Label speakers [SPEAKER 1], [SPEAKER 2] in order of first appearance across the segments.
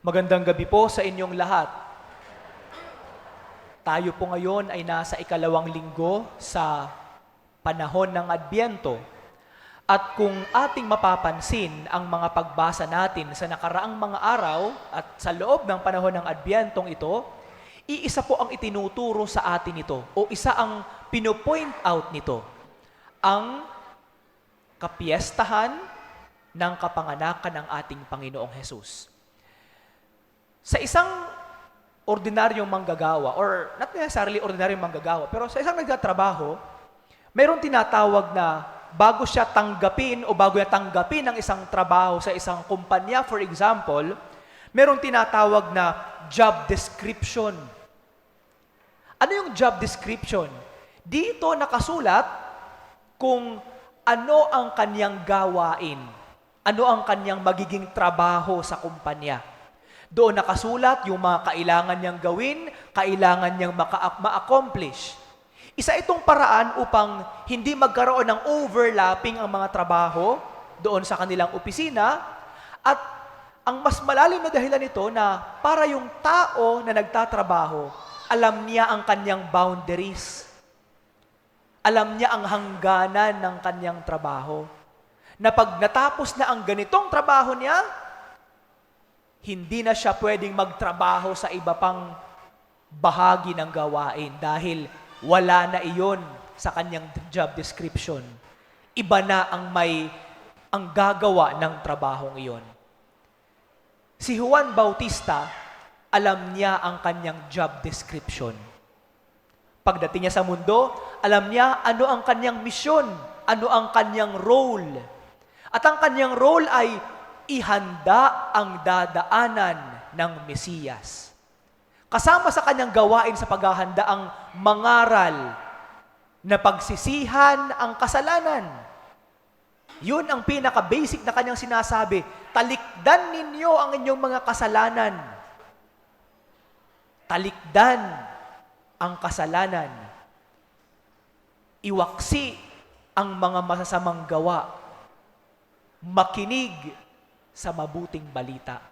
[SPEAKER 1] Magandang gabi po sa inyong lahat. Tayo po ngayon ay nasa ikalawang linggo sa panahon ng Adbyento. At kung ating mapapansin ang mga pagbasa natin sa nakaraang mga araw at sa loob ng panahon ng Adbyentong ito, iisa po ang itinuturo sa atin ito o isa ang pinopoint out nito, ang kapiestahan ng kapanganakan ng ating Panginoong Hesus. Sa isang ordinaryong manggagawa, or not necessarily ordinaryong manggagawa, pero sa isang nagtatrabaho, mayroong tinatawag na bago siya tanggapin o bago niya tanggapin ang isang trabaho sa isang kumpanya, for example, mayroong tinatawag na job description. Ano yung job description? Dito nakasulat kung ano ang kanyang gawain, ano ang kanyang magiging trabaho sa kumpanya. Doon nakasulat yung mga kailangan niyang gawin, kailangan niyang ma-accomplish. Isa itong paraan upang hindi magkaroon ng overlapping ang mga trabaho doon sa kanilang opisina, at ang mas malalim na dahilan nito na para yung tao na nagtatrabaho, alam niya ang kanyang boundaries. Alam niya ang hangganan ng kanyang trabaho. Na pag natapos na ang ganitong trabaho niya, hindi na siya pwedeng magtrabaho sa iba pang bahagi ng gawain dahil wala na iyon sa kanyang job description. Iba na ang gagawa ng trabahong iyon. Si Juan Bautista, alam niya ang kanyang job description. Pagdating niya sa mundo, alam niya ano ang kanyang misyon, ano ang kanyang role. At ang kanyang role ay ihanda ang dadaanan ng Mesiyas. Kasama sa kanyang gawain sa paghahanda ang mangaral na pagsisihan ang kasalanan. Yun ang pinaka-basic na kanyang sinasabi. Talikdan ninyo ang inyong mga kasalanan. Talikdan ang kasalanan. Iwaksi ang mga masasamang gawa. Makinig sa mabuting balita.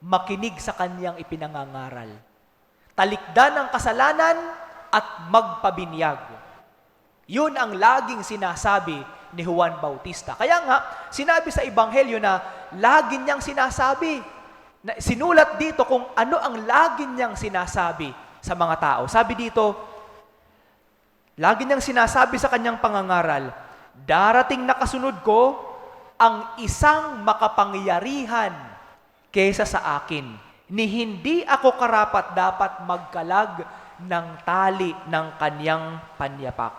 [SPEAKER 1] Makinig sa kanyang ipinangangaral. Talikdan ang kasalanan at magpabinyag. Yun ang laging sinasabi ni Juan Bautista. Kaya nga, sinabi sa Ebanghelyo na lagi niyang sinasabi, na sinulat dito kung ano ang lagi niyang sinasabi sa mga tao. Sabi dito, lagi niyang sinasabi sa kanyang pangangaral, darating na kasunod ko ang isang makapangyarihan kaysa sa akin, ni hindi ako karapat dapat magkalag ng tali ng kanyang panyapak.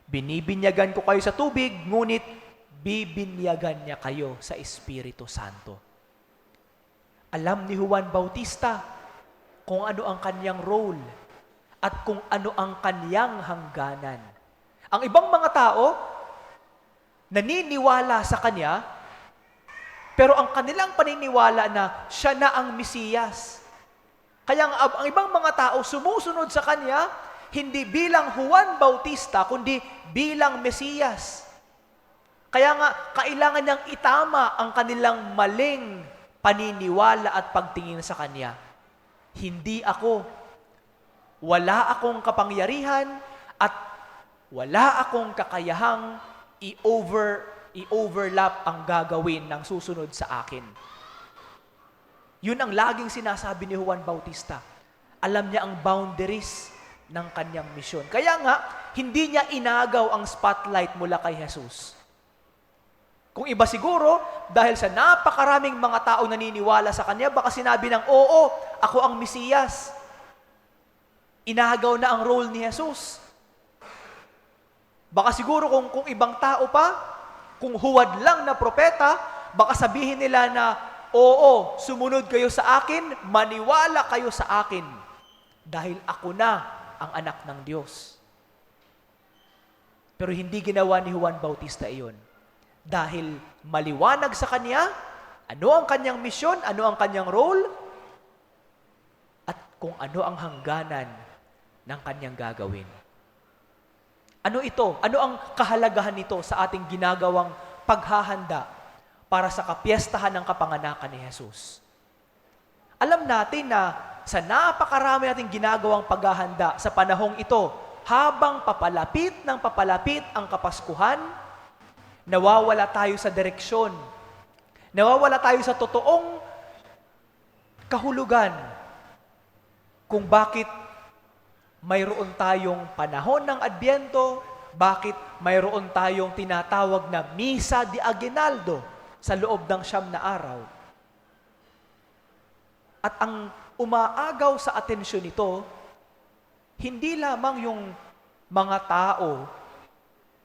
[SPEAKER 1] Binibinyagan ko kayo sa tubig, ngunit bibinyagan niya kayo sa Espiritu Santo. Alam ni Juan Bautista kung ano ang kanyang role at kung ano ang kanyang hangganan. Ang ibang mga tao, naniniwala sa kanya, pero ang kanilang paniniwala na siya na ang Mesiyas. Kaya ang ibang mga tao sumusunod sa kanya, hindi bilang Juan Bautista, kundi bilang Mesiyas. Kaya nga, kailangan niyang itama ang kanilang maling paniniwala at pagtingin sa kanya. Hindi ako. Wala akong kapangyarihan at wala akong kakayahang i-overlap ang gagawin ng susunod sa akin. Yun ang laging sinasabi ni Juan Bautista. Alam niya ang boundaries ng kanyang misyon. Kaya nga, hindi niya inagaw ang spotlight mula kay Jesus. Kung iba siguro, dahil sa napakaraming mga tao naniniwala sa kanya, baka sinabi ng, oo, ako ang Mesiyas. Inagaw na ang role ni Jesus. Baka siguro kung ibang tao pa, kung huwad lang na propeta, baka sabihin nila na, oo, sumunod kayo sa akin, maniwala kayo sa akin, dahil ako na ang anak ng Diyos. Pero hindi ginawa ni Juan Bautista iyon. Dahil maliwanag sa kanya, ano ang kanyang misyon, ano ang kanyang role, at kung ano ang hangganan ng kanyang gagawin. Ano ito? Ano ang kahalagahan nito sa ating ginagawang paghahanda para sa kapiestahan ng kapanganakan ni Jesus? Alam natin na sa napakarami nating ginagawang paghahanda sa panahong ito, habang papalapit ang Kapaskuhan, nawawala tayo sa direksyon. Nawawala tayo sa totoong kahulugan kung bakit mayroon tayong panahon ng Adbyento, bakit mayroon tayong tinatawag na Misa de Aguinaldo sa loob ng 9 na araw. At ang umaagaw sa atensyon nito, hindi lamang yung mga tao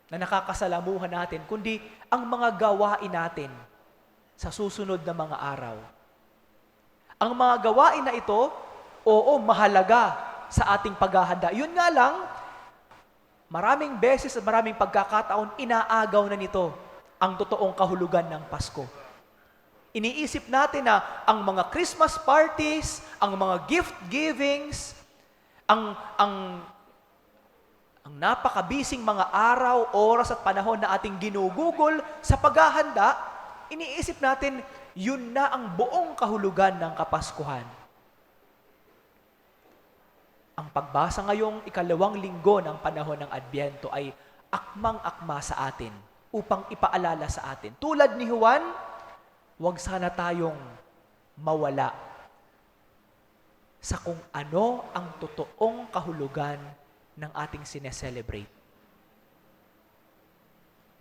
[SPEAKER 1] na nakakasalamuhan natin, kundi ang mga gawain natin sa susunod na mga araw. Ang mga gawain na ito, oo, mahalaga sa ating paghahanda. Yun nga lang, maraming beses at maraming pagkakataon, inaagaw na nito ang totoong kahulugan ng Pasko. Iniisip natin na ang mga Christmas parties, ang mga gift givings, ang napakabising mga araw, oras at panahon na ating ginugugol sa paghahanda, iniisip natin, yun na ang buong kahulugan ng Kapaskuhan. Ang pagbasa ngayong 2 linggo ng panahon ng Adbyento ay akmang-akma sa atin upang ipaalala sa atin. Tulad ni Juan, huwag sana tayong mawala sa kung ano ang totoong kahulugan ng ating sineselebrate.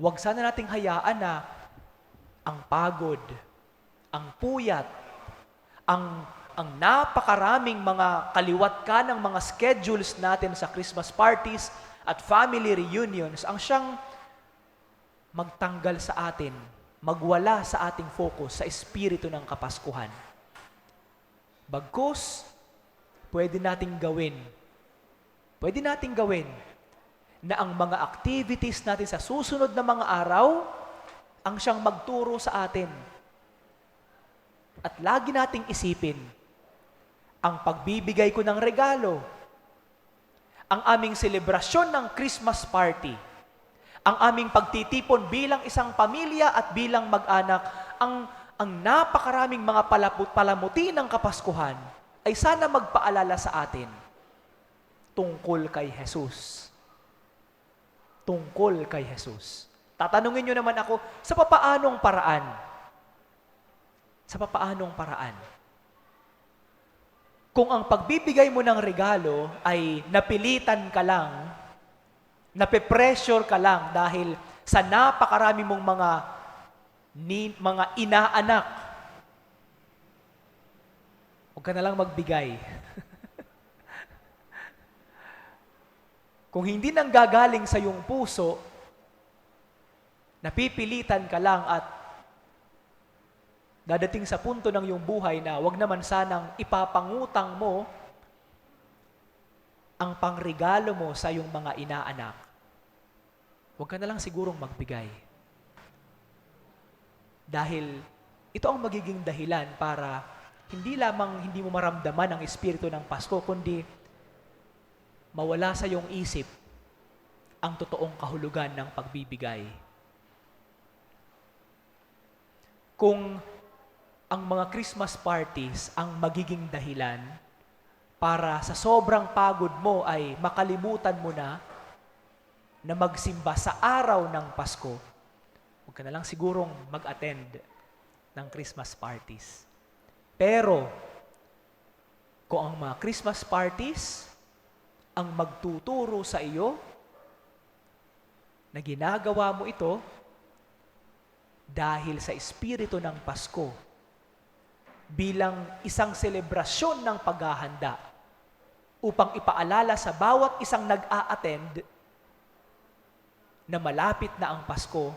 [SPEAKER 1] Huwag sana nating hayaan na ang pagod, ang puyat, ang napakaraming mga kaliwat ka ng mga schedules natin sa Christmas parties at family reunions ang siyang magtanggal sa atin, magwala sa ating focus sa espiritu ng Kapaskuhan. Bagkus, pwede nating gawin na ang mga activities natin sa susunod na mga araw ang siyang magturo sa atin. At lagi nating isipin, ang pagbibigay ko ng regalo, ang aming selebrasyon ng Christmas party, ang aming pagtitipon bilang isang pamilya at bilang mag-anak, ang napakaraming mga palamuti ng Kapaskuhan ay sana magpaalala sa atin tungkol kay Jesus. Tungkol kay Jesus. Tatanungin nyo naman ako, sa papaanong paraan? Sa papaanong paraan? Kung ang pagbibigay mo ng regalo ay napilitan ka lang, nape-pressure ka lang dahil sa napakarami mong mga inaanak, huwag ka na lang magbigay. Kung hindi nang gagaling sa iyong puso, napipilitan ka lang at dadating sa punto ng iyong buhay na wag naman sanang ipapangutang mo ang pangregalo mo sa iyong mga inaanak. Huwag ka na lang sigurong magbigay. Dahil ito ang magiging dahilan para hindi lamang hindi mo maramdaman ang espiritu ng Pasko, kundi mawala sa iyong isip ang totoong kahulugan ng pagbibigay. Kung ang mga Christmas parties ang magiging dahilan para sa sobrang pagod mo ay makalimutan mo na magsimba sa araw ng Pasko, huwag ka na lang sigurong mag-attend ng Christmas parties. Pero, kung ang mga Christmas parties ang magtuturo sa iyo na ginagawa mo ito dahil sa espiritu ng Pasko bilang isang selebrasyon ng paghahanda upang ipaalala sa bawat isang nag-a-attend na malapit na ang Pasko,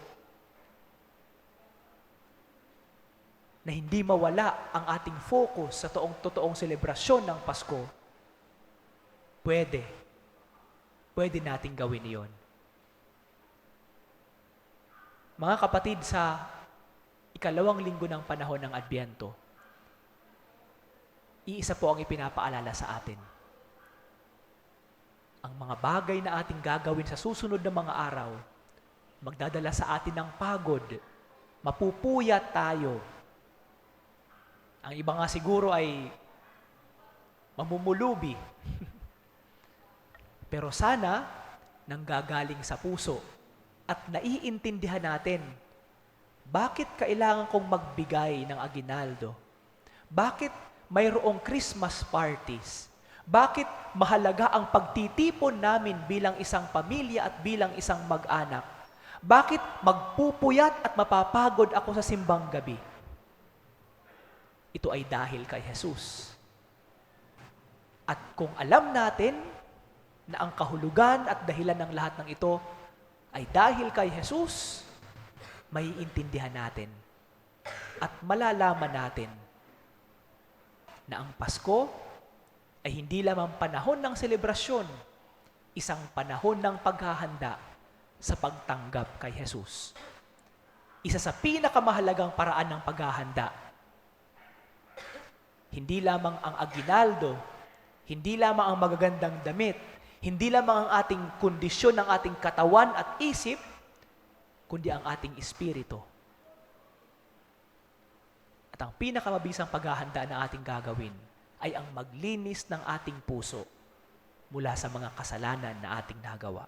[SPEAKER 1] na hindi mawala ang ating focus sa totoong selebrasyon ng Pasko, pwede nating gawin iyon. Mga kapatid, sa 2 linggo ng panahon ng Adbyento, iisa po ang ipinapaalala sa atin. Ang mga bagay na ating gagawin sa susunod na mga araw, magdadala sa atin ng pagod, mapupuyat tayo. Ang iba nga siguro ay mamumulubi. Pero sana, nanggagaling sa puso at naiintindihan natin, bakit kailangan kong magbigay ng aginaldo? Bakit mayroong Christmas parties? Bakit mahalaga ang pagtitipon namin bilang isang pamilya at bilang isang mag-anak? Bakit magpupuyat at mapapagod ako sa simbang gabi? Ito ay dahil kay Jesus. At kung alam natin na ang kahulugan at dahilan ng lahat ng ito ay dahil kay Jesus, maiintindihan natin at malalaman natin na ang Pasko ay hindi lamang panahon ng selebrasyon, isang panahon ng paghahanda sa pagtanggap kay Jesus. Isa sa pinakamahalagang paraan ng paghahanda. Hindi lamang ang aginaldo, hindi lamang ang magagandang damit, hindi lamang ang ating kondisyon ng ating katawan at isip, kundi ang ating espiritu. At ang pinakamabisang paghahanda na ating gagawin ay ang maglinis ng ating puso mula sa mga kasalanan na ating nagawa.